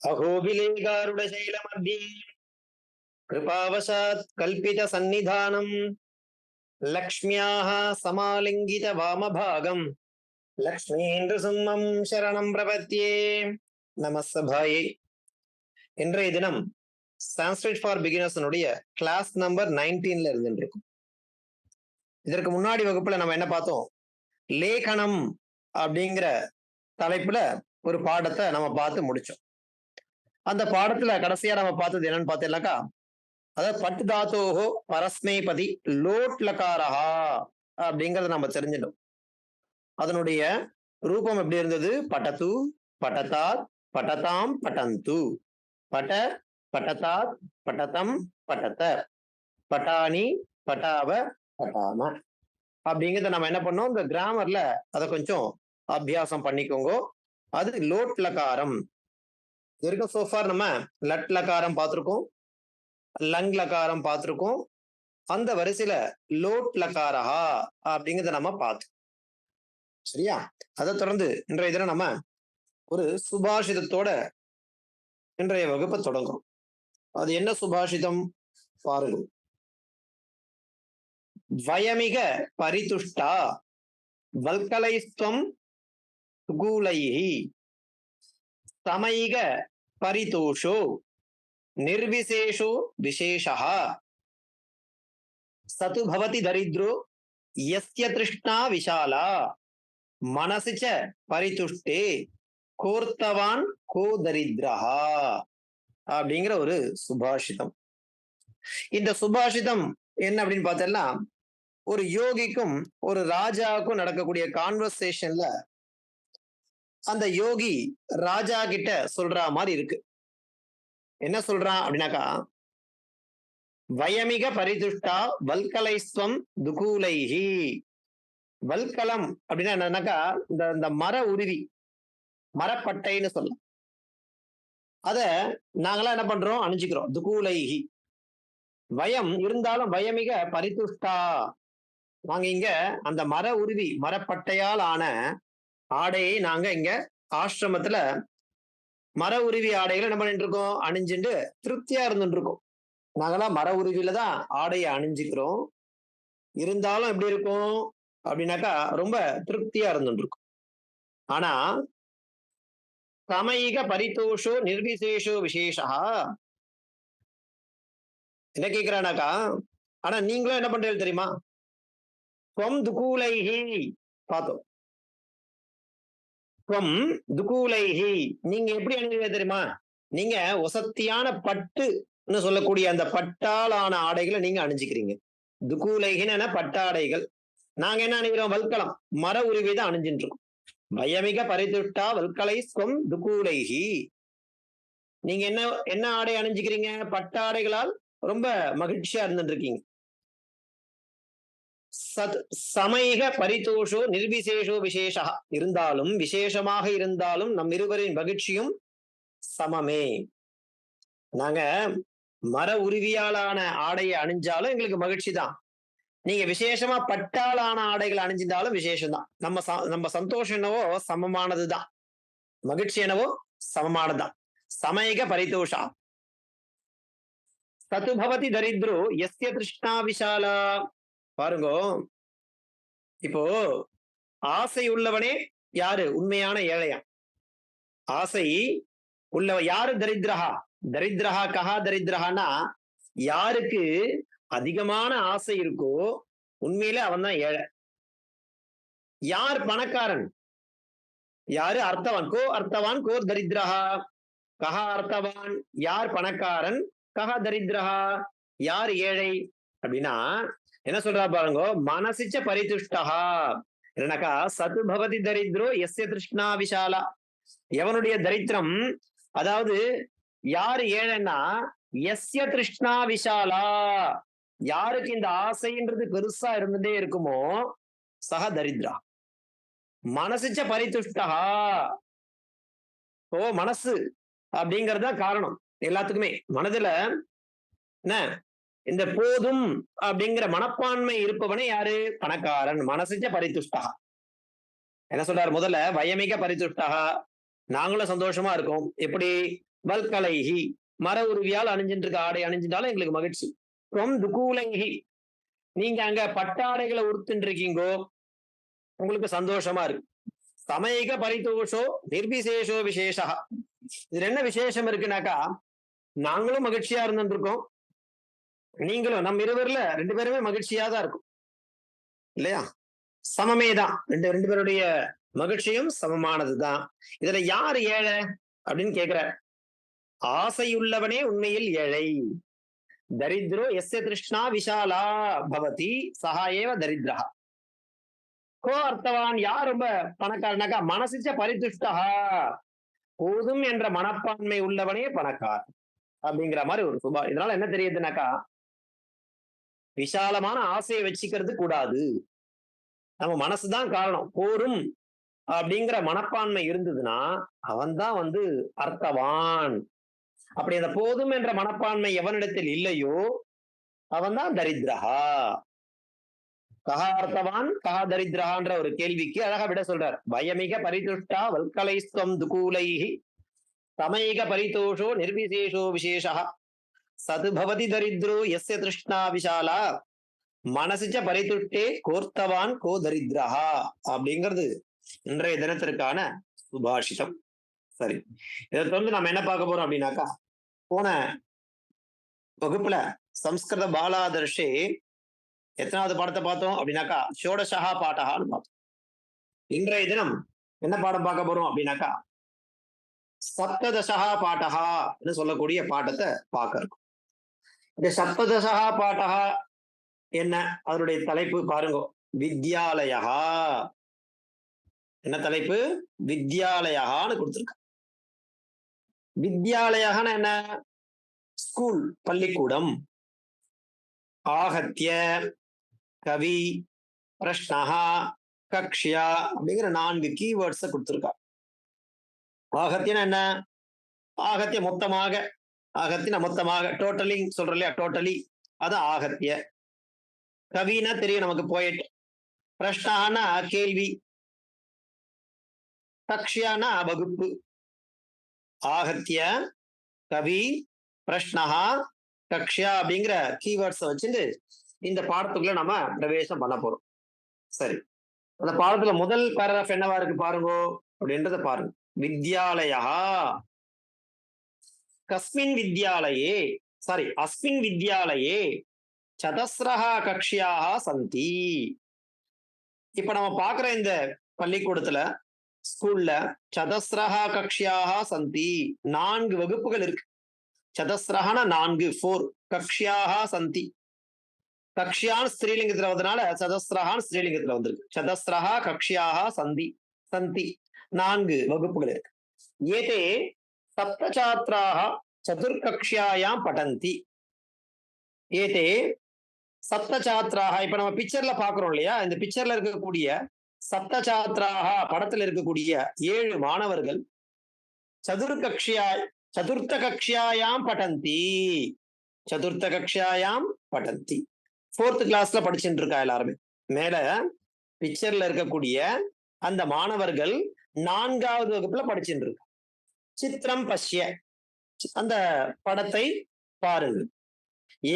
अहोबिलेगारुडशैलमध्ये कृपावशात् कल्पितसन्निधानम् लक्ष्म्याः समालिङ्गितवामभागम् लक्ष्मीन्द्रसिंहं शरणं प्रपद्ये நமஸ்தபாயை. இன்றைய தினம் சான்ஸ்கிரிட் ஃபார் பிகினர்ஸனுடைய கிளாஸ் நம்பர் 19ல இருந்துருக்கும். இதற்கு முன்னாடி வகுப்புல நம்ம என்ன பார்த்தோம்? லேகனம் அப்படிங்கிற தலைப்புல ஒரு பாடத்தை நம்ம பார்த்து முடிச்சோம். அந்த பாடத்துல கடைசியா நம்ம பார்த்தது என்னன்னு பார்த்தீங்கன்னாக்கா, அதாவது பட்டு தாத்தோஹோ பரஸ்மைபதி லோட் லகாரஹா அப்படிங்கறத நம்ம தெரிஞ்சிடும். அதனுடைய ரூபம் எப்படி இருந்தது? பட்டது, பட்டதாத், பட்டதாம், பட்டந்து, பட, பட்டதாத், பட்டதம், பட்டத, பட்டாணி, பட்டாவ, பட்டாம அப்படிங்கிறத நம்ம என்ன பண்ணோம்? இந்த கிராமர்ல அதை கொஞ்சம் அபியாசம் பண்ணிக்கோங்க. அது லோட் லகாரம். இது வரைக்கும் சோஃபார் நம்ம லட் லகாரம் பார்த்திருக்கோம், லங் லகாரம் பார்த்திருக்கோம். அந்த வரிசையில லோட் லகாரஹா அப்படிங்கிறத நம்ம பார்த்தோம். சரியா? அதை தொடர்ந்து இன்றைய தினம் நம்ம ஒரு சுபாஷிதத்தோட இன்றைய வகுப்பை தொடங்குறோம். அது என்ன சுபாஷிதம் பாருங்க. வயமிக பரிதுஷ்டா வல்கலைஸ்துவம் சுகூலைஹி சமைக பரிதோஷோ நிர்விசேஷோ விசேஷः சது பவதி தரித்ரோ யஸ்ய திருஷ்ணா விஷாலா மனசி ச பரிதுஷ்டே கோர்த்தவான் கோ தரித்ரஹா அப்படிங்கிற ஒரு சுபாஷிதம். இந்த சுபாஷிதம் என்ன அப்படின்னு பார்த்தோம்னா, ஒரு யோகிக்கும் ஒரு ராஜாவுக்கும் நடக்கக்கூடிய கான்வர்சேஷன்ல அந்த யோகி ராஜா கிட்ட சொல்ற மாதிரி இருக்கு. என்ன சொல்றான் அப்படின்னாக்கா, வயமிக பரிதுஷ்டா வல்கலைஸ்வம் துகூலைஹி. வல்கலம் அப்படின்னா என்னன்னாக்கா, இந்த மர உருவி, மரப்பட்டைன்னு சொல்லலாம். அத நாங்களாம் என்ன பண்றோம்? அணிஞ்சுக்கிறோம். துகூலைஹி. வயம் இருந்தாலும் வயமிக பரிதுஷ்டா, நாங்க இங்க அந்த மர உருவி மரப்பட்டையால் ஆன ஆடையை நாங்க இங்க ஆசிரமத்துல மர உருவி ஆடைகளை என்ன பண்ணிட்டு இருக்கோம்? அணிஞ்சுட்டு திருப்தியா இருந்துட்டு இருக்கோம். நாங்களாம் மர உருவில தான் ஆடையை அணிஞ்சுக்கிறோம். இருந்தாலும் எப்படி இருக்கும் அப்படின்னாக்கா, ரொம்ப திருப்தியா இருந்துட்டு இருக்கும். ஆனா சமயிக பரிதோஷோ நிர்விசேஷோ விசேஷா என்ன கேட்கிறானாக்கா, ஆனா நீங்களும் என்ன பண்றீங்க தெரியுமா? துவம் துகூலைஹி பார்த்தோம். துவம் துகூலைஹி நீங்க எப்படி அணிவீங்க தெரியுமா? நீங்க ஒசத்தியான பட்டுன்னு சொல்லக்கூடிய அந்த பட்டாலான ஆடைகளை நீங்க அணிஞ்சுக்கிறீங்க. துகூலைஹின்னு பட்டாடைகள். நாங்க என்ன அணிகிறோம்? வல்கலம், மர உருவி தான் அணிஞ்சுட்டு இருக்கோம். வயமிக பரிதுஷ்டா வல்கலை ஸ்வம் துகூலைஹி. நீங்க என்ன என்ன ஆடை அணிஞ்சுக்கிறீங்க? பட்டாடைகளால் ரொம்ப மகிழ்ச்சியா இருந்துட்டு இருக்கீங்க. சமயிக பரிதோஷோ நிர்விசேஷோ விசேஷா இருந்தாலும், விசேஷமாக இருந்தாலும் நம் இருவரின் மகிழ்ச்சியும் சமமே. நாங்க மர உருவியாலான ஆடையை அணிஞ்சாலும் எங்களுக்கு மகிழ்ச்சி தான். நீங்க விசேஷமா பட்டாலான ஆடைகள் அணிஞ்சிருந்தாலும் விசேஷம் தான். நம்ம சந்தோஷம் என்னவோ சமமானதுதான், மகிழ்ச்சி என்னவோ சமமானதுதான். சமயிக பரிதோஷா சது பவதி தரித்ரோ யஸ்ய திருஷ்ணா விஷாலா. பாருங்க, இப்போ ஆசை உள்ளவனே யாரு? உண்மையான ஏழையா. ஆசை உள்ளவ யாரு? தரித்ரஹா. தரித்ரஹா கஹா தரித்ரஹானா, யாருக்கு அதிகமான ஆசை இருக்கோ உண்மையில அவன் தான் ஏழை. யார் பணக்காரன்? யாரு? அர்த்தவான். கோ அர்த்தவான் கோ தரித்ரஹா. கஹா அர்த்தவான், யார் பணக்காரன்? கஹா தரித்ரஹா, யார் ஏழை அப்படின்னா என்ன சொல்றா பாருங்க. மனசிச்ச பரிதுஷ்டா என்னக்கா, சது பவதி தரித்ரோ யஸ்ய திருஷ்ணா விஷாலா. எவனுடைய தரித்திரம், அதாவது யாரு ஏழைன்னா, யஸ்ய திருஷ்ணா விஷாலா, யாருக்கு இந்த ஆசைன்றது பெருசா இருந்துட்டே இருக்குமோ சக தரித்ரா. மனசிச்ச பரிதுஷ்டா. ஓ, மனசு அப்படிங்கறதுதான் காரணம் எல்லாத்துக்குமே. மனதுல என்ன இந்த போதும் அப்படிங்கிற மனப்பான்மை இருப்பவனே யாரு? பணக்காரன். மனசிச்ச பரிதுஷ்டா. என்ன சொல்றாரு? முதல்ல வயமிக பரிதுஷ்டா, நாங்களும் சந்தோஷமா இருக்கோம். எப்படி? வல்கலைஹி மர உருவியால் அணிஞ்சிட்டு இருக்க ஆடை அணிஞ்சிட்டாலும் எங்களுக்கு மகிழ்ச்சி. துகூலைஹி நீங்க அங்க பட்டாடைகளை உடுத்துட்டு இருக்கீங்கோ, உங்களுக்கு சந்தோஷமா இருக்கு. சமயக பரிதோஷோ நிர்விசேஷோ விசேஷா. இதுல என்ன விசேஷம் இருக்குனாக்கா, நாங்களும் மகிழ்ச்சியா இருந்துட்டு இருக்கோம், நீங்களும் நம்ம இருவர்ல 2 பேருமே மகிழ்ச்சியா தான் இருக்கும் இல்லையா? சமமே தான். ரெண்டு பேருடைய மகிழ்ச்சியும் சமமானதுதான். இதுல யார் ஏழை அப்படின்னு கேக்குற, ஆசையுள்ளவனே உண்மையில் ஏழை. தரித்ரோ எஸ்ய திருஷ்ணா விஷாலா பவதி சஹா ஏவ தரித்ரா. கோ அர்த்தவான் யார் ரொம்ப பணக்காரனாக்கா, மனசிச்ச பரிதுஷ்டா போதும் என்ற மனப்பான்மை உள்ளவனே பணக்கார் அப்படிங்கிற மாதிரி ஒரு சுபா. இதனால என்ன தெரியுதுனாக்கா, விசாலமான ஆசையை வச்சுக்கிறது கூடாது, நம்ம மனசுதான் காரணம். போரும் அப்படிங்கிற மனப்பான்மை இருந்ததுன்னா அவன் தான் அர்த்தவான். அப்படி அந்த போதும் என்ற மனப்பான்மை எவனிடத்தில் இல்லையோ அவன் தான் தரித்திரஹா. கஹா அர்த்தவான் கஹா தரித்திரஹான்ற ஒரு கேள்விக்கு அழகா விட சொல்றார். பயமிக பரிதுஷ்டா வல்கலைஸ்துவம் துகூலைஹி சமயிக பரிதோஷோ நிர்விசேஷோ விசேஷா சது பவதி தரித்ரோ எஸ்ய திருஷ்ணா விஷாலா மனசிச்ச பரிதுஷ்டே கோர்த்தவான் கோ தரித்ரஹா அப்படிங்கிறது இன்றைய தினத்திற்கான சுபாஷிதம். சரி, இதை தொடர்ந்து நம்ம என்ன பார்க்க போறோம் அப்படின்னாக்கா, போன வகுப்புல சம்ஸ்கிருத பாலாதர்ஷே எத்தனாவது பாடத்தை பார்த்தோம் அப்படின்னாக்கா, ஷோடசஹா பாடகான்னு பார்த்தோம். இன்றைய தினம் என்ன பாடம் பார்க்க போறோம் அப்படின்னாக்கா, சப்ததசஹா பாடகான்னு சொல்லக்கூடிய பாடத்தை பார்க்க இருக்கும். இந்த சப்ததசஹா பாடகா என்ன, அதனுடைய தலைப்பு பாருங்க, வித்யாலயா. என்ன தலைப்பு? வித்யாலயான்னு கொடுத்திருக்க. வித்யாலயான்னு என்ன? ஸ்கூல், பள்ளிக்கூடம். ஆகத்திய, கவி, பிரஷ்னஹா, கக்ஷ்யா அப்படிங்கிற 4 கீவேர்ட்ஸை கொடுத்திருக்கா. ஆகத்தியன்னா என்ன? ஆகத்திய மொத்தமாக, ஆகத்திய மொத்தமாக, டோட்டலி சொல்ற இல்லையா, டோட்டலி, அது ஆகத்திய. கவினா தெரியும் நமக்கு, போயட். பிரஷ்னானா கேள்வி, கக்ஷ்யானா வகுப்பு. ஆகத்திய, கவி, பிரஷ்னஹா, கக்ஷ்யா அப்படிங்கிற கீவேர்ட்ஸை வச்சுட்டு இந்த பாடத்துக்குள்ள நம்ம பிரவேசம் பண்ண போறோம். சரி, அந்த பாடத்துல முதல் பேராகிராஃப் என்னவா இருக்கு பாருங்க அப்படின்றத பாருங்க. வித்யாலயா கஸ்மின் வித்யாலயே, சாரி அஸ்மின் வித்யாலயே சதஸ்ரஹா கக்ஷ்யாக சந்தி. இப்ப நம்ம பாக்குற இந்த பள்ளிக்கூடத்துல, ஸ்கூல்ல சதஸ்ரஹா கக்ஷ்யாக சந்தி, 4 வகுப்புகள் இருக்கு. சதஸ்ரஹான 4, 4, கக்ஷ்யாக சந்தி. கக்ஷ்யான் ஸ்திரீலிங்கத்துல வந்ததுனால சதஸ்ரஹான் ஸ்திரீலிங்கத்துல வந்திருக்கு. சதஸ்ரஹா கக்ஷ்யாக சந்தி, சந்தி 4 வகுப்புகள் இருக்கு. ஏதே சப்தசாத்ராக சதுர்கக்ஷ்யாயாம் படந்தி. ஏதே சப்தசாத்ராக, இப்ப நம்ம பிக்சர்ல பாக்குறோம் இல்லையா, இந்த பிக்சர்ல இருக்கக்கூடிய சப்தசாத்ராக, படத்துல இருக்கக்கூடிய 7 மாணவர்கள் சதுர்த்த கக்ஷ்யாயாம் படந்தி, சதுர்த்த கக்ஷ்யாயாம் படந்தி. 4th கிளாஸ்ல படிச்சுட்டு இருக்கா எல்லாருமே. மேல பிக்சர்ல இருக்கக்கூடிய அந்த மாணவர்கள் 4வது வகுப்புல படிச்சுட்டு இருக்கா. சித்திரம் பஷ்ய, அந்த படத்தை பாருங்கள்.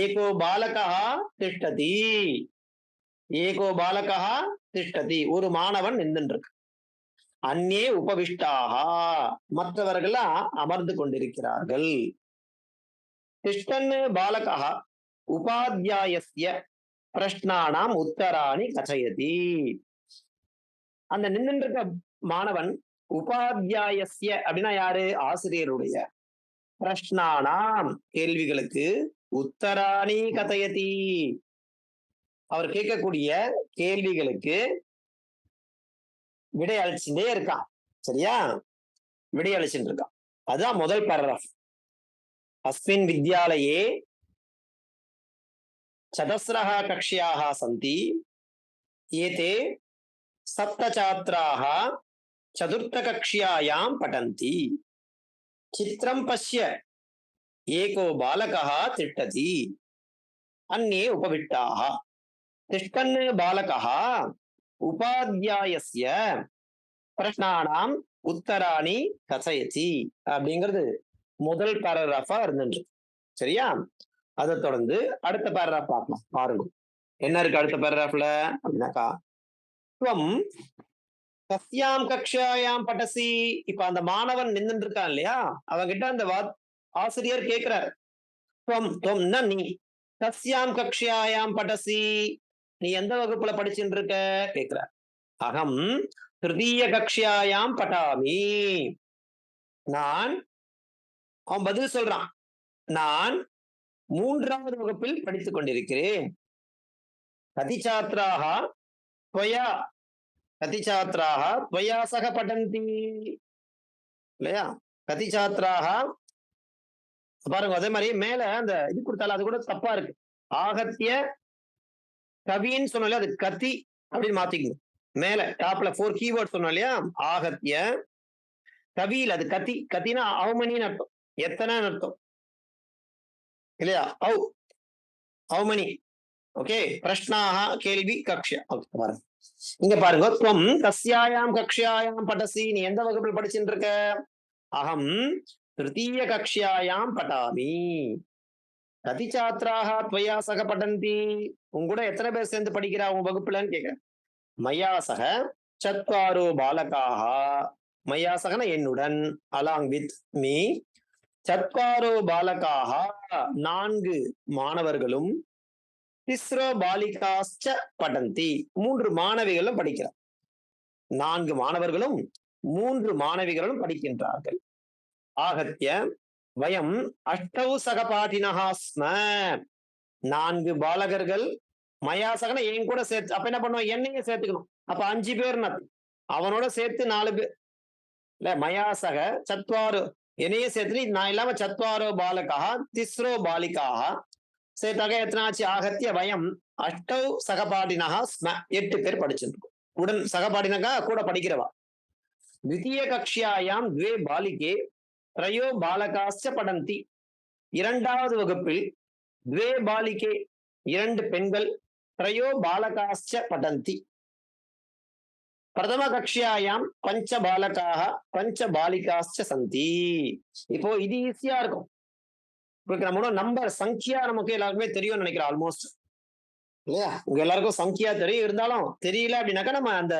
ஏகோ பாலகா திஷ்டதி, ஏகோ பாலகா திஷ்டதி, ஒரு மாணவன் நின்றுட்டு இருக்கு. அந்நே உபவிஷ்டாக, மற்றவர்கள்லாம் அமர்ந்து கொண்டிருக்கிறார்கள். திஷ்டன் பாலகா உபாத்தியாயஸ்ய பிரஷ்னானாம் உத்தராணி கச்சயதி. அந்த நின்றுட்டு இருக்க மாணவன் உபாத்தியாயஸ்ய அப்படின்னா யாரு? ஆசிரியருடைய. பிரஷ்னானாம் கேள்விகளுக்கு, உத்தராணி கதயதி அவர் கேட்கக்கூடிய கேள்விகளுக்கு விடை அளிச்சுட்டே இருக்கான். சரியா? விடை அளிச்சுட்டு இருக்கான். அதுதான் முதல் பேராகிராஃப். அஸ்மின் வித்யாலயே சதஸ்ரஹ கக்ஷ்யாः சந்தி, ஏதே சப்தசாத்ராः சதுர்த்த கக்ஷ்யாயாம் படந்தி. சித்திரம் பஷ்ய ஏகோ பாலகः திஷ்டதி, அந்நே உபவிட்டாः. திஷ்டன் பாலகः உபாத்தியாயஸ்ய பிரஷ்னானாம் உத்தராணி கசயதி அப்படிங்கிறது முதல் பேராகிராஃபா இருந்துட்டு. சரியா? அதை தொடர்ந்து அடுத்த பேராகிராஃப் பார்க்கலாம். பாருங்க என்ன இருக்கு அடுத்த பேராகிராஃப்ல அப்படின்னாக்கா, துவம் கஸ்யாம் கக்ஷாயாம் படசி. இப்ப அந்த மாணவன் நின்னுட்டு இருக்கான் இல்லையா, அவன்கிட்ட அந்த ஆசிரியர் கேட்கிறார், துவம் துவம்னா நீ, கஸ்யாம் கக்ஷாயாம் படசி, நீ எந்த வகுப்புல படிச்சுட்டு இருக்க கேட்கிறார். அகம் திருதீய கக்ஷாயாம் பட்டாமி. நான், அவன் பதில் சொல்றான், நான் 3வது வகுப்பில் படித்துக் கொண்டிருக்கிறேன். கதி சாத்ராக त्वया कति छात्राः त्वया सह पठन्ति இல்லையா? கதி சாத்ராக பாருங்க. அதே மாதிரி மேல அந்த இது கொடுத்தாலும் அது கூட தப்பா இருக்கு. ஆகத்திய கவின்னு சொன்னாலே அது கத்தி அப்படின்னு மாத்திக்கணும். மேல டாப்ல 4 கீவேர்ட் சொன்னோம் இல்லையா, ஆகத்திய கவியில் அது கத்தி. கத்தினா அவமணின்னு அர்த்தம், எத்தனைன்னு அர்த்தம் இல்லையா? அவமணி. ஓகே, பிரஷ்னாக கேள்வி கக்ஷா. பாருங்க இங்க பாருங்க, துவம் கஸ்யாயாம் கக்ஷாயாம் படசி, நீ எந்த வகுப்பில் படிச்சுட்டு இருக்க? அகம் திருத்தீய கக்ஷாயாம் பட்டாமி. கதி சாத்ராக त्वया सह படந்தி, உங்க கூட எத்தனை பேர் சேர்ந்து படிக்கிறா உன் வகுப்புலன்னு கேட்கிறேன். மயா சக சத்வாரோ பாலகாக. மயா சகன என்னுடன், அலாங் வித் மீ. சத்வாரோ பாலகாக 4 மாணவர்களும், திஸ்ரோ பாலிகாஸ்ச படந்தி 3 மாணவிகளும் படிக்கிறார். 4 மாணவர்களும் 3 மாணவிகளும் படிக்கின்றார்கள். ஆகத்திய வயம் அஷ்டௌ சகபாடினஹ ஸ்ம. 4 பாலகர்கள், மயாசகன என் கூட சேர்த்து, அப்ப என்ன பண்ணுவோம், என்னையும் சேர்த்துக்கணும். அப்ப 5 பேர், அவனோட சேர்த்து 4 பேர் இல்ல. மயாசக சத்வாரோ, என்னையே சேர்த்து, நான் இல்லாம சத்வாரோ பாலகா திஸ்ரோ பாலிகாக சேர்த்தாக எத்தனை ஆச்சு? ஆகத்திய வயம் அஷ்டௌ சகபாடினஹ ஸ்ம. 8 பேர் படிச்சிருக்கோம். உடன் சகபாடினகா கூட படிக்கிறவா. द्वितीय कक्ष्यायां 2 बालिके त्रयो बालकाश्च पठन्ति. 2வது வகுப்பில் 2 बालिके 2 பெண்கள், त्रयो बालकाश्च पठन्ति. प्रथम कक्ष्यायां 5 बालकाः 5 बालिकाश्च सन्ति. இப்போ இது ஈஸியா இருக்கும். நம்மளோட நம்பர் சங்கியா நமக்கு எல்லாருக்குமே தெரியும்னு நினைக்கிறேன் ஆல்மோஸ்ட் இல்லையா? உங்க எல்லாருக்கும் சங்கியா தெரியும், இருந்தாலும் தெரியல அப்படின்னாக்கா நம்ம அந்த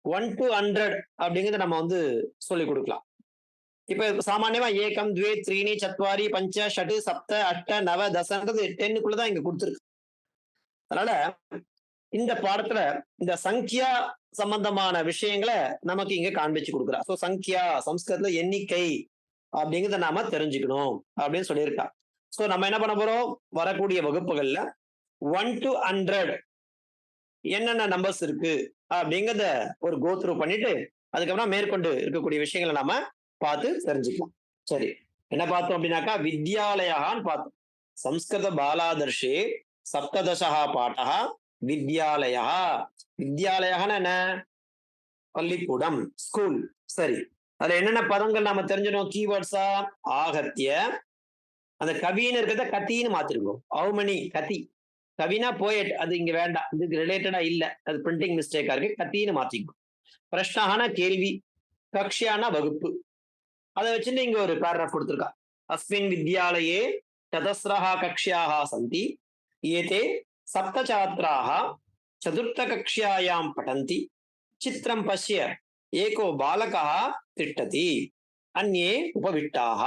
1 to 100 அப்படிங்கிறத நம்ம சொல்லி கொடுக்கலாம். இப்ப சாமானியமா ஏகம் द्वे त्रीणि चत्वारि पञ्च षट् सप्त अष्ट नव 10ன்றது 10க்குள்ளதான் இங்க கொடுத்துருக்கு. அதனால இந்த பாடத்துல இந்த சங்கியா சம்பந்தமான விஷயங்களை நமக்கு இங்க காண்பிச்சு கொடுக்குறா. சோ சங்கியா சம்ஸ்கிருதத்துல எண்ணிக்கை அப்படிங்கிறத நாம தெரிஞ்சுக்கணும் அப்படின்னு சொல்லியிருக்கா. சோ நம்ம என்ன பண்ண போறோம், வரக்கூடிய வகுப்புகள்ல 1 to 100 என்னென்ன நம்பர்ஸ் இருக்கு அப்படிங்கிறத ஒரு கோத்ரூ பண்ணிட்டு அதுக்கப்புறம் மேற்கொண்டு இருக்கக்கூடிய விஷயங்களை நாம பார்த்து தெரிஞ்சுக்கலாம். சரி, என்ன பார்த்தோம் அப்படின்னாக்கா, வித்யாலயான்னு பார்த்தோம். சம்ஸ்கிருத பாலாதர்ஷே சப்ததசா பாடா வித்யாலயா. வித்யாலயான்னு என்ன? பள்ளிக்கூடம், ஸ்கூல். சரி, அதுல என்னென்ன பதங்கள் நாம தெரிஞ்சிடும் கீவேர்ட்ஸா? ஆகத்திய, அந்த கவின்னு இருக்கிறத கத்தின்னு மாத்திருக்கோம். அவமணி கத்தி. கவினா போயட், அது இங்க வேண்டாம், இதுக்கு ரிலேட்டடா இல்ல, அது பிரிண்டிங் மிஸ்டேக்கா இருக்கு, கத்தின்னு மாத்திக்கோ. பிரஷ்னான கேள்வி, கக்ஷானா வகுப்பு. அதை வச்சுட்டு இங்க ஒரு பேராகிராஃப் கொடுத்திருக்கா. அஸ்மின் வித்யாலயே சதஸ்ரஹ கக்ஷ்யாஹ சந்தி, ஏதே சப்த சாத்ராஹ சதுர்த்த கக்ஷ்யாயாம் படந்தி, சித்திரம் பஷ்ய ஏகோ பாலகः திஷ்டதி, அன்யே உபவிட்டாः.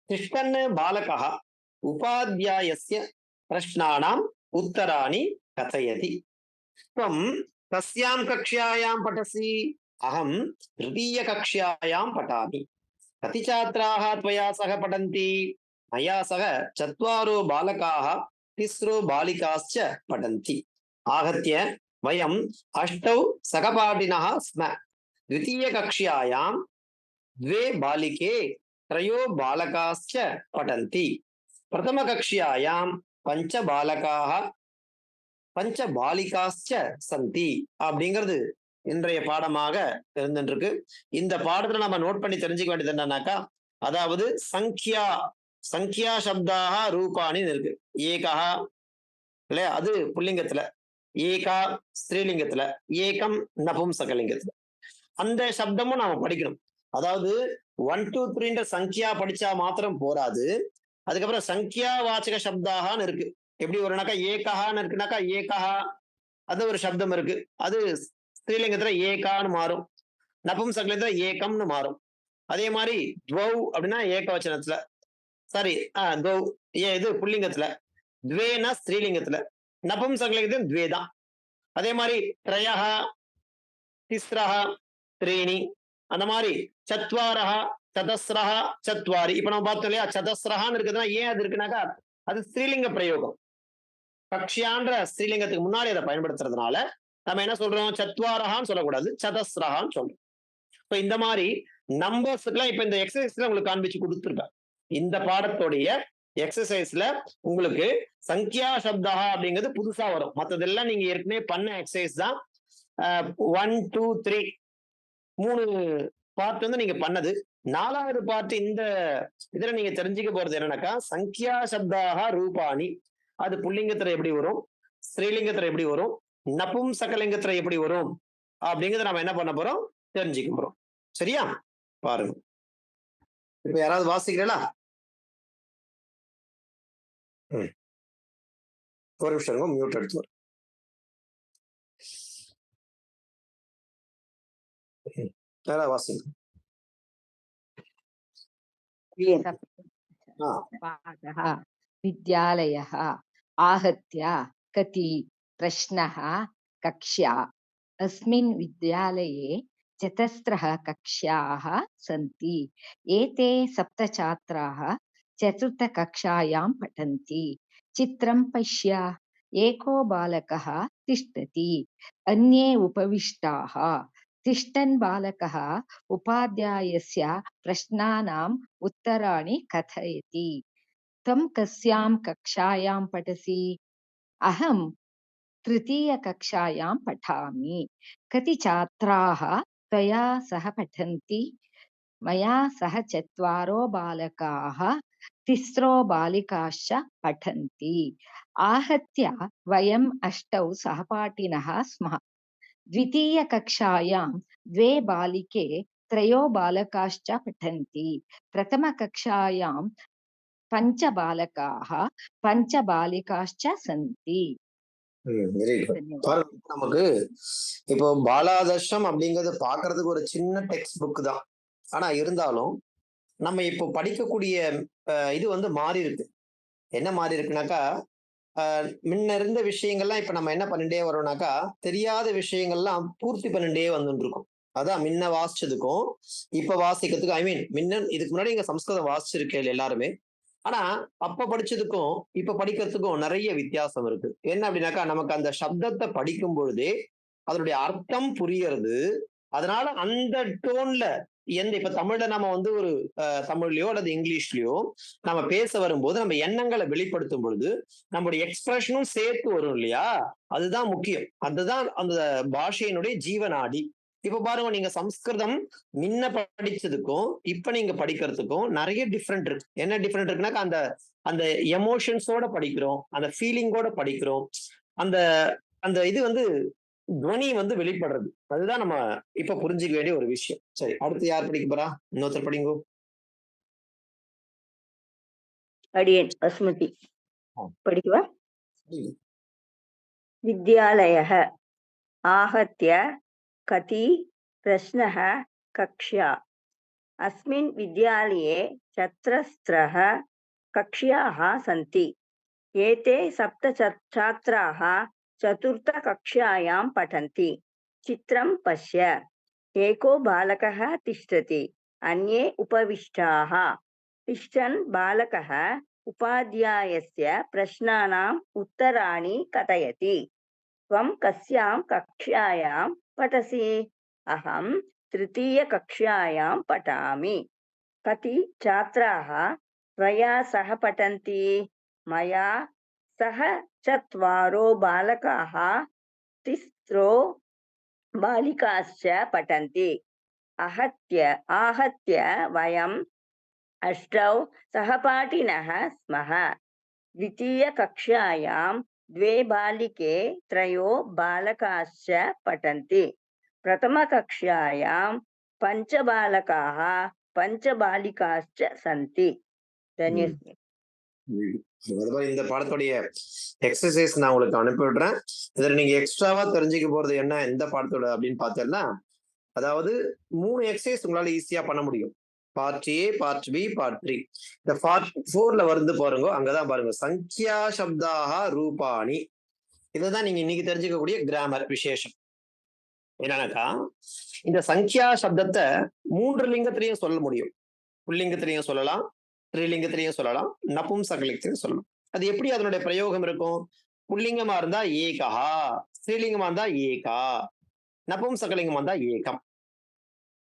திஷ்டன் பாலகः உபாத்யாயஸ்ய பிரஷ்னானாம் உத்தராணி கதயதி. त्वं कस्यां कक्ष्यायां पठसि? अहं तृतीय कक्ष्यायां पठामि. कति छात्राः त्वया सह पठन्ति? मया सह 4 बालकाः 3 बालिकाश्च पठन्ति. आहत्य वयं 8 सहपाठिनः स्म. द्वितीय कक्ष्यायां 2 बालिके 3 बालकाश्च पठन्ति. प्रथम कक्ष्यायां 5 बालकाः 5 பாலிகாஸ்ச சந்தி அப்படிங்கிறது இன்றைய பாடமாக இருந்துருக்கு. இந்த பாடத்துல நம்ம நோட் பண்ணி தெரிஞ்சுக்க வேண்டியது என்னன்னாக்கா, அதாவது சங்கியா சப்தாக ரூபானி இருக்கு. ஏகா இல்லையா, அது புல்லிங்கத்துல, ஏகா ஸ்திரீலிங்கத்துல, ஏகம் நபும்சகலிங்கத்துல. அந்த சப்தமும் நாம படிக்கணும். அதாவது 1 2 3ன்ற சங்கியா படிச்சா மாத்திரம் போராது. அதுக்கப்புறம் சங்கியா வாச்சக சப்தாகான்னு இருக்கு. எப்படி வரும்னாக்கா ஏகஹான்னு இருக்குனாக்கா ஏகஹா அது ஒரு சப்தம் இருக்கு. அது ஸ்ரீலிங்கத்துல ஏகான்னு மாறும். நபும்சகலிங்கத்துல ஏகம்னு மாறும். அதே மாதிரி துவௌ அப்படின்னா ஏகவச்சனத்துல சாரி துவௌ இது புல்லிங்கத்துல, துவேனா ஸ்ரீலிங்கத்துல, நபும்சகலிங்கத்துல துவே தான். அதே மாதிரி த்ரயஹ, திஸ்ரஹ, த்ரீணி அந்த மாதிரி சத்வாரஹ, சதஸ்ரஹ, சத்வாரி. இப்ப நம்ம பார்த்தோம் இல்லையா சதஸ்ரஹான்னு இருக்குதுன்னா ஏன் அது இருக்குனாக்கா அது ஸ்ரீலிங்க பிரயோகம். கக்ஷியான்ற ஸ்ரீலிங்கத்துக்கு முன்னாடி அதை பயன்படுத்துறதுனால நம்ம என்ன சொல்றோம் சத்வாரஹான்னு சொல்லக்கூடாது சதஸ்ரஹான்னு சொல்றோம். இப்ப இந்த மாதிரி நம்பர்ஸ்க்குலாம் இப்ப இந்த எக்ஸசைஸ்ல உங்களுக்கு காண்பிச்சு கொடுத்துருக்கேன். இந்த பாடத்தோடைய எக்ஸசைஸ்ல உங்களுக்கு சங்கியா சப்தா அப்படிங்கிறது புதுசா வரும். மத்ததெல்லாம் நீங்க ஏற்கனவே பண்ண எக்ஸசைஸ் தான். 1 2 3 3 பார்ட் வந்து நீங்க பண்ணது. 4வது பார்ட் இந்த இதுல நீங்க தெரிஞ்சுக்க போறது என்னன்னாக்கா சங்கியா சப்தாக ரூபாணி அது புல்லிங்கத்துல எப்படி வரும், ஸ்ரீலிங்கத்துல எப்படி வரும், நபும்சகலிங்கத்துல எப்படி வரும் அப்படிங்கறத நம்ம என்ன பண்ண போறோம் தெரிஞ்சுக்க போறோம். சரியா? பாருங்க. இப்ப யாராவது வாசிக்கிறீங்களா? ஒரு நிமிஷம் மியூட் எடுத்து வரும். யாராவது வாசிங்க. विद्यालयः आहत्य कति प्रश्नः कक्षा अस्मिन् विद्यालये चतस्रः कक्षाः सन्ति एते 7 छात्राः चतुर्थकक्षायां पठन्ति चित्रं पश्य एको बालकः तिष्ठति अन्ये उपविष्टाः तिष्ठन् बालकः उपाध्यायस्य प्रश्नानाम् उत्तराणि कथयति त्वं कस्यां कक्षायां पठसि अहं तृतीयकक्षायां पठामि कति छात्राः त्वया सह पठन्ति मया सह 4 बालकाः 3 बालिकाश्च पठन्ति आहत्य वयम् 8 सहपाठिनः स्मः द्वितीयकक्षायां 2 बालिके 3 बालकाश्च पठन्ति प्रथमकक्षायां 5 बालकाः 5 बालिकाश्च सन्ति. நமக்கு இப்போ பாலாதர்ஷம் அப்படிங்கிறது பாக்குறதுக்கு ஒரு சின்ன டெக்ஸ்ட் புக் தான். ஆனா இருந்தாலும் நம்ம இப்போ படிக்கக்கூடிய இது வந்து மாறி இருக்கு. என்ன மாறி இருக்குனாக்கா முன்ன இருந்த விஷயங்கள்லாம் இப்ப நம்ம என்ன பண்ணிட்டே வரோம்னாக்கா தெரியாத விஷயங்கள்லாம் பூர்த்தி பண்ணிட்டே வந்துட்டு இருக்கோம். அதான் முன்ன வாசிச்சதுக்கும் இப்ப வாசிக்கிறதுக்கும் முன்ன இதுக்கு முன்னாடி இங்க சம்ஸ்கிருதம் வாசிச்சிருக்கேன் எல்லாருமே. ஆனா அப்ப படிச்சதுக்கும் இப்ப படிக்கிறதுக்கும் நிறைய வித்தியாசம் இருக்கு. என்ன அப்படின்னாக்கா நமக்கு அந்த சப்தத்தை படிக்கும் பொழுதே அதனுடைய அர்த்தம் புரியறது. அதனால அந்த டோன்ல இப்ப தமிழ்ல நம்ம வந்து ஒரு தமிழ்லயோ அல்லது இங்கிலீஷ்லயோ நம்ம பேச வரும்போது நம்ம எண்ணங்களை வெளிப்படுத்தும் பொழுது நம்முடைய எக்ஸ்பிரஷனும் சேர்த்து வரும் இல்லையா? அதுதான் முக்கியம். அதுதான் அந்த பாஷையினுடைய ஜீவநாடி. இப்ப பாருங்க நீங்க சம்ஸ்கிருதம் முன்ன படிச்சதுக்கும் இப்ப நீங்க படிக்கிறதுக்கும் நிறைய டிஃப்ரெண்ட் இருக்கு. என்ன டிஃப்ரெண்ட் இருக்குனாக்கா அந்த அந்த எமோஷன்ஸோட படிக்கிறோம், அந்த ஃபீலிங்கோட படிக்கிறோம். அந்த அந்த இது வந்து துவனி வந்து வெளிப்படுறது. அதுதான் நம்ம இப்ப புரிஞ்சுக்க வேண்டிய ஒரு விஷயம். சரி, அடுத்து யார் படிக்க போறா? இன்னொருத்தர் படிங்கோ. அடியேன் வசுமதி படிக்கவா? विद्यालयः आहत्य कति प्रश्नः कक्षा अस्मिन् विद्यालये चतस्रः कक्ष्याः सन्ति एते 7 छात्राः चतुर्थकक्षायां पठन्ति चित्रं पश्य एको बालकः तिष्ठति अन्ये उपविष्टाः तिष्ठन् बालकः उपाध्यायस्य प्रश्नानाम् उत्तराणि कथयति त्वं कस्यां कक्षायां पठसि अहं तृतीयकक्षायां पठामि कति छात्राः त्वया सह पठन्ति मया सह 4 बालकाः 3 बालिकाश्च पठन्ति आहत्य वयम् 8 सहपाठिनः स्मः द्वितीयकक्षायां 2 बालिके 3 बालकाश्च पठन्ति प्रथमकक्षायां 5 बालकाः पञ्चबालिकाश्च सन्ति। धन्योऽस्मि। இந்த பாடத்துடைய எக்ஸசைஸ் நான் உங்களுக்கு அனுப்பி விடுறேன். இதுல நீங்க எக்ஸ்ட்ராவா தெரிஞ்சுக்க போறது என்ன இந்த பாடத்தோட அப்படின்னு பார்த்தேன்னா, அதாவது 3 எக்ஸசைஸ் உங்களால ஈஸியா பண்ண முடியும். Part A, part B, part 3. இந்த பார்ட் 4ல வந்து பாருங்க, அங்கதான் பாருங்க சங்கியா சப்தாக ரூபாணி. இதுதான் நீங்க இன்னைக்கு தெரிஞ்சுக்கக்கூடிய கிராமர் விசேஷம். என்னன்னாக்கா, இந்த சங்கியா சப்தத்தை 3 லிங்கத்திலையும் சொல்ல முடியும். புல்லிங்கத்திலையும் சொல்லலாம், ஸ்ரீலிங்கத்திலையும் சொல்லலாம், நபும்சகலிங்கத்திலையும் சொல்லலாம். அது எப்படி அதனுடைய பிரயோகம் இருக்கும்? புல்லிங்கமா இருந்தா ஏகா, ஸ்ரீலிங்கமா இருந்தா ஏகா, நபும்சகலிங்கமா இருந்தா ஏகம்.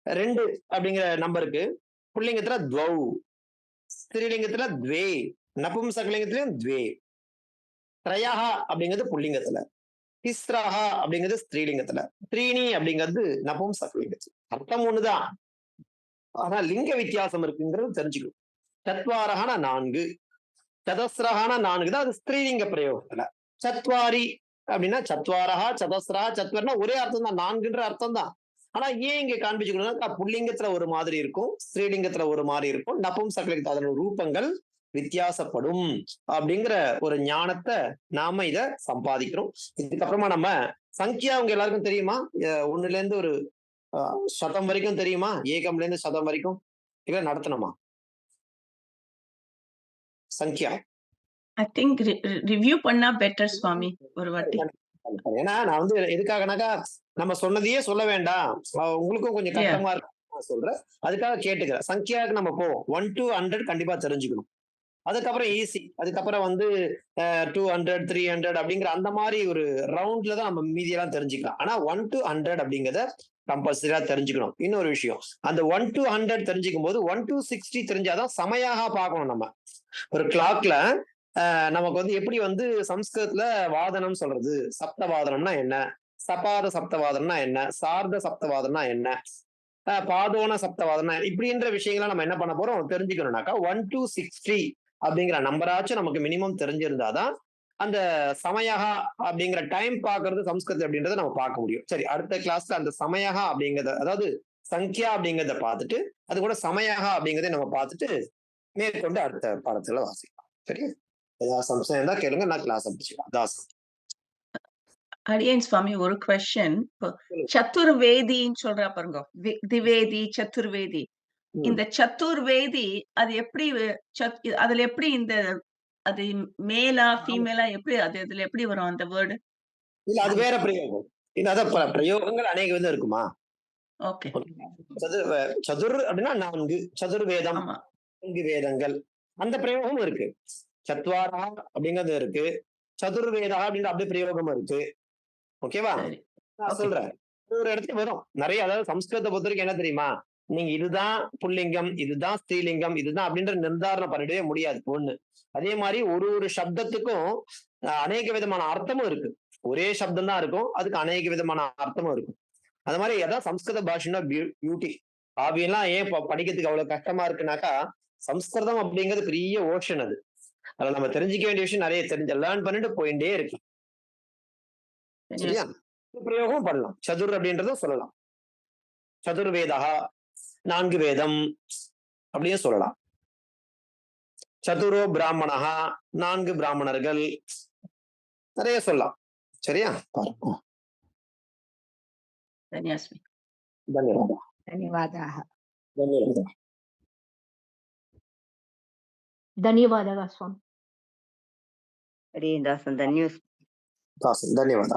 2 அப்படிங்கிற நம்பருக்கு புல்லிங்கத்துல துவௌ, ஸ்ரீலிங்கத்துல துவே, நபும்சகலிங்கத்திலையும் துவே. த்ரயஹா அப்படிங்கிறது புல்லிங்கத்துல, திஸ்ரஹா அப்படிங்கிறது ஸ்ரீலிங்கத்துல, த்ரீணி அப்படிங்கிறது நபும்சகலிங்கத்துல. அர்த்தம் ஒண்ணுதான், ஆனா லிங்க வித்தியாசம் இருக்குங்கிறது தெரிஞ்சுக்கணும். சத்வாரஹான 4, சதஸ்ரஹான 4 தான், அது ஸ்திரீலிங்க பிரயோகத்துல. சத்வாரி அப்படின்னா சத்வாரஹா, சதஸ்ரஹா, சத்வர்னா ஒரே அர்த்தம் தான், 4ன்ற அர்த்தம் தான். ஆனா ஏன் இங்க காண்பிச்சுக்கணும்னா, புல்லிங்கத்துல ஒரு மாதிரி இருக்கும், ஸ்ரீலிங்கத்துல ஒரு மாதிரி இருக்கும், நபும்சகலிங்கத்துல அதனோட ரூபங்கள் வித்தியாசப்படும் அப்படிங்கிற ஒரு ஞானத்தை நாம இத சம்பாதிக்கிறோம். இதுக்கப்புறமா நம்ம சங்கியா உங்க எல்லாருக்கும் தெரியுமா? 1ல இருந்து ஒரு சதம் வரைக்கும் தெரியுமா? ஏகம்ல இருந்து சதம் வரைக்கும் இதை நடத்தணுமா? சங்கியா I think ரிவ்யூ பண்ணா பெட்டர் சுவாமி ஒரு வாட்டி. ஏன்னா நான் வந்து எதுக்காகனாக்கா, நம்ம சொன்னதையே சொல்ல வேண்டாம், உங்களுக்கும் கொஞ்சம் கஷ்டமா இருக்கு சொல்றேன், அதுக்காக கேட்டுக்கிறேன். சங்கியாவுக்கு நம்ம போவோம். 1 to 100 கண்டிப்பா தெரிஞ்சுக்கணும். அதுக்கப்புறம் ஈஸி, அதுக்கப்புறம் வந்து 200, 300 அப்படிங்கிற அந்த மாதிரி ஒரு ரவுண்ட்ல தான் நம்ம மீதியெல்லாம் தெரிஞ்சுக்கலாம். ஆனா 1 to 100 அப்படிங்கிறத கம்பல்சரியா தெரிஞ்சுக்கணும். இன்னொரு விஷயம், அந்த 1 to 100 தெரிஞ்சுக்கும் போது 1 to 60 தெரிஞ்சாதான் சமயாக பார்க்கணும். நம்ம ஒரு கிளாக்ல நமக்கு வந்து எப்படி வந்து சம்ஸ்கிருதத்துல வாதனம் சொல்றது, சப்தவாதனம்னா என்ன, சபாத சப்தவாதனம்னா என்ன, சார்த சப்தவாதனம்னா என்ன, பாதோன சப்தவாதனா, இப்படின்ற விஷயங்களை நம்ம என்ன பண்ண போறோம் தெரிஞ்சுக்கணும்னாக்கா 1 to 60 அப்படிங்கிற நம்பராச்சும் நமக்கு மினிமம் தெரிஞ்சிருந்தாதான் அந்த சமயகா அப்படிங்கிற டைம் பார்க்கறது சம்ஸ்கிருதம் அப்படின்றத நம்ம பார்க்க முடியும். சரி, அடுத்த கிளாஸ்ல அந்த சமயகா அப்படிங்கிறத, அதாவது சங்கியா அப்படிங்கிறத பார்த்துட்டு அது கூட சமயகா அப்படிங்கிறத நம்ம பார்த்துட்டு மேற்கொண்டு அடுத்த பாடத்துல வாசிக்கலாம். சரி, ஏதாவது சம்சயம் தான் கேளுங்க, நான் கிளாஸ் முடிச்சுக்கலாம். தாசன். அடியேன் சுவாமி ஒரு கொஸ்டின். சத்துர்வேதின்னு சொல்றா பாருங்க, திவேதி சத்துர்வேதி. இந்த சத்துர்வேதி அது எப்படி அதுல எப்படி இந்த அது மேலா ஃபீமேலா எப்படி அது இதுல எப்படி வரும் அந்த வேர்டு? இல்ல, அது வேற பிரயோகம். இல்ல, அதான் பிரயோகங்கள் அநேக விதம் இருக்குமா? ஓகே. சதுர் அப்படின்னா 4, சதுர்வேதம் 4 வேதங்கள், அந்த பிரயோகம் இருக்கு. சத்வாரா அப்படிங்கிறது இருக்கு, சதுர்வேதா அப்படின்ற அப்படி பிரயோகம் இருக்கு. ஓகேவா? நான் சொல்றேன், ஒரு இடத்துல வரும் நிறைய. அதாவது சம்ஸ்கிருதத்தை பொறுத்த வரைக்கும் என்ன தெரியுமா, நீங்க இதுதான் புல்லிங்கம், இதுதான் ஸ்ரீலிங்கம், இதுதான் அப்படின்ற நிர்தாரணம் பண்ணிடவே முடியாது ஒண்ணு. அதே மாதிரி ஒரு சப்தத்துக்கும் அநேக விதமான அர்த்தமும் இருக்கு. ஒரே சப்தம் தான் இருக்கும், அதுக்கு அநேக விதமான அர்த்தமும் இருக்கும். அது மாதிரி ஏதாவது சம்ஸ்கிருத பாஷைன்னா பியூட்டி. காவியெல்லாம் ஏன் படிக்கிறதுக்கு அவ்வளவு கஷ்டமா இருக்குனாக்கா, சம்ஸ்கிருதம் அப்படிங்கிறது பெரிய ஓஷன். அது அதுல நம்ம தெரிஞ்சுக்க வேண்டிய விஷயம் நிறைய லேர்ன் பண்ணிட்டு போயிட்டே இருக்கு. சரியா? பிரயோகம் பண்ணலாம். சதுர் அப்படின்றதும் சொல்லலாம். சதுர்வேதா 4 வேதம் அப்படியே சொல்லலாம். சதுரோ பிராமணஹா 4 பிராமணர்கள், நிறைய சொல்லலாம். சரியா? தன்யாஸ்மி. தன்யவாதா. ಧನ್ಯವಾದಾः. ಧನ್ಯವಾದ. ಧನ್ಯವಾದः ಸ್ವಾಮಿ. हरे दासन धन्योऽस्मि. ಧನ್ಯವಾದ.